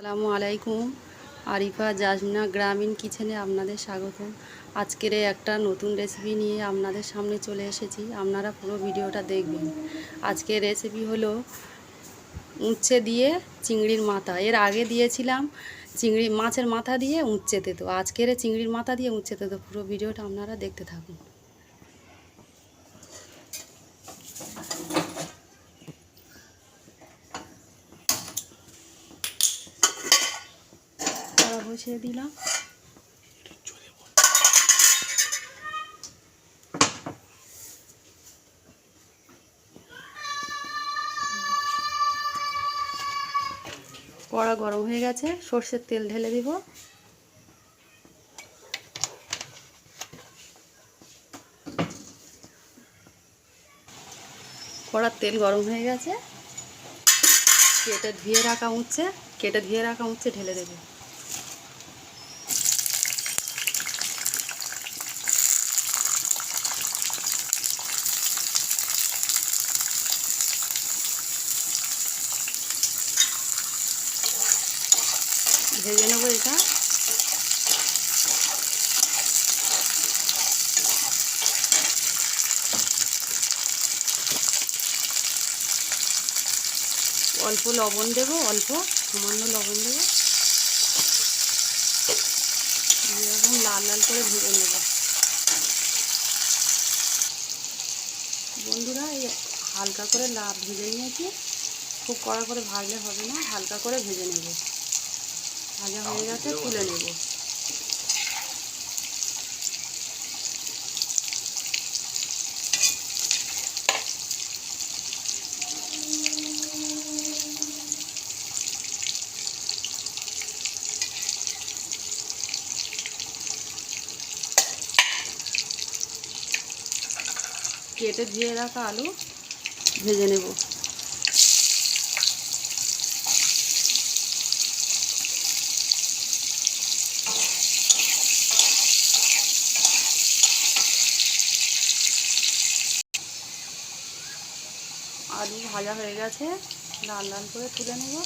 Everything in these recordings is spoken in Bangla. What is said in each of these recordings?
আসসালামু আলাইকুম। আরিফা জাজমিনা গ্রামীণ কিচেনে আপনাদের স্বাগত। আজকের একটা নতুন রেসিপি নিয়ে আপনাদের সামনে চলে এসেছি, আপনারা পুরো ভিডিওটা দেখবেন। আজকের রেসিপি হলো উচ্ছে দিয়ে চিংড়ির মাথা। এর আগে দিয়েছিলাম চিংড়ি মাছের মাথা দিয়ে উচ্ছে তেতো, আজকের চিংড়ির মাথা দিয়ে উচ্ছে তেতো। পুরো ভিডিওটা আপনারা দেখতে থাকুন। কড়া বসিয়ে দিলাম। কড়া গরম হয়ে গেছে, সর্ষের তেল ঢেলে দিব। কড়ার তেল গরম হয়ে গেছে, কেটে ধুয়ে রাখা উচ্ছে ঢেলে দেবে। ভেজে নেবো এটা। অল্প লবণ দেবো, সামান্য লবণ দেবো, এরকম লাল লাল করে ভেজে নেব। বন্ধুরা, এই হালকা করে ভেজে নিয়েছি, খুব কড়া করে ভাজলে হবে না, হালকা করে ভেজে নেব। ভাজা হয়ে গেছে, তুলে নেব। কেটে ধুয়ে রাখা আলু ভেজে নেব। আলু ভাজা হয়ে গেছে, লাল লাল করে তুলে নেব।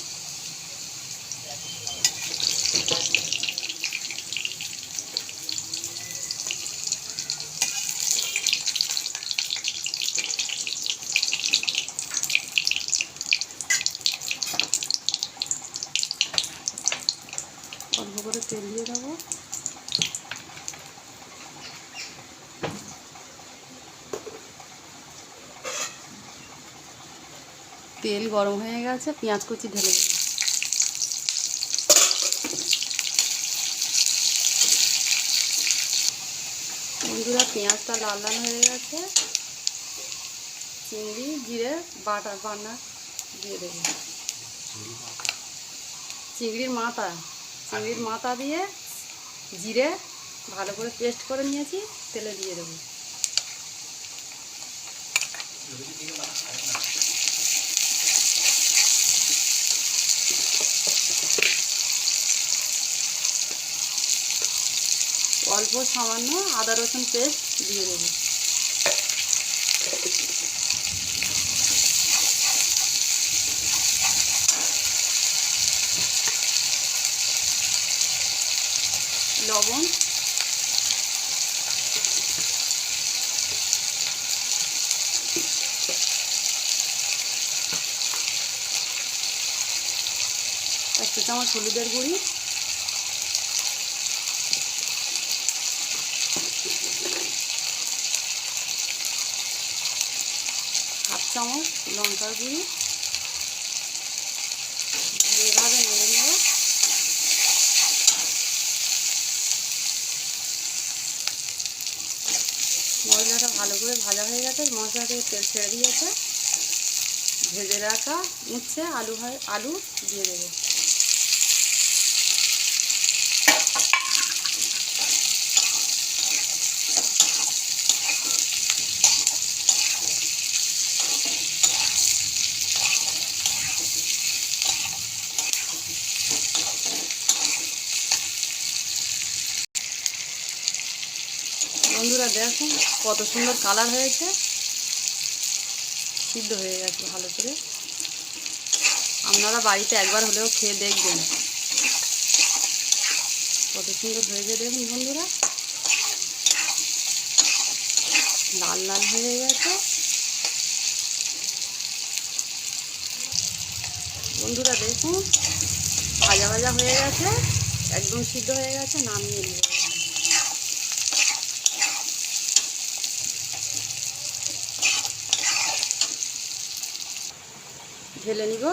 অল্প করে তেল দিয়ে দেবো। তেল গরম হয়ে গেছে, পেঁয়াজ কুচি ঢেলে দেবো। বন্ধুরা, পেঁয়াজটা লাল লাল হয়ে গেছে, চিংড়ি জিরে বাটা দিয়ে দেবো। চিংড়ির মাথা দিয়ে জিরে ভালো করে পেস্ট করে নিয়েছি, তেলে দিয়ে দেবো। অল্প সামান্য আদা রসুন পেস্ট দিয়ে দেবো। লবণ, এক চা চামচ হলুদের গুঁড়ি, হাফ চামচ লঙ্কার গুঁড়ি, এভাবে নেড়ে নেব। মশলাটা ভালো করে ভাজা হয়ে গেছে, মশলা থেকে তেল ছেড়ে দিয়েছে। ভেজে রাখা উচ্ছে আলু দিয়ে দেবো। বন্ধুরা, দেখুন কত সুন্দর কালার হয়েছে, সিদ্ধ হয়ে গেছে ভালো করে। আপনারা বাড়িতে একবার হলেও খেয়ে দেখবেন। কত সুন্দর হয়েছে দেখুন বন্ধুরা, লাল লাল হয়ে গেছে। বন্ধুরা দেখুন ভাজা ভাজা হয়ে গেছে, একদম সিদ্ধ হয়ে গেছে, নামিয়ে নেব। ঢেলে নিব।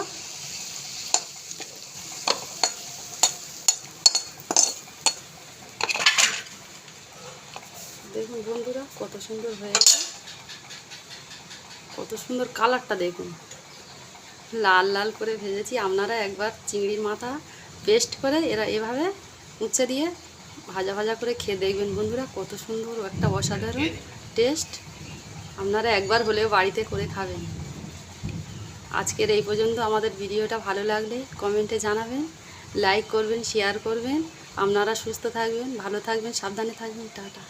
দেখুন বন্ধুরা কত সুন্দর হয়েছে, কত সুন্দর কালারটা দেখুন, লাল লাল করে ভেজেছি। আপনারা একবার চিংড়ির মাথা পেস্ট করে এভাবে উঁচে দিয়ে ভাজা ভাজা করে খেয়ে দেখবেন বন্ধুরা, কত সুন্দর একটা অসাধারণ টেস্ট। আপনারা একবার হলেও বাড়িতে করে খাবেন। আজকের এই পর্যন্ত। আমাদের ভিডিওটা ভালো লাগলে কমেন্টে জানাবেন, লাইক করবেন, শেয়ার করবেন। আপনারা সুস্থ থাকবেন, ভালো থাকবেন, সাবধানে থাকবেন। টাটা।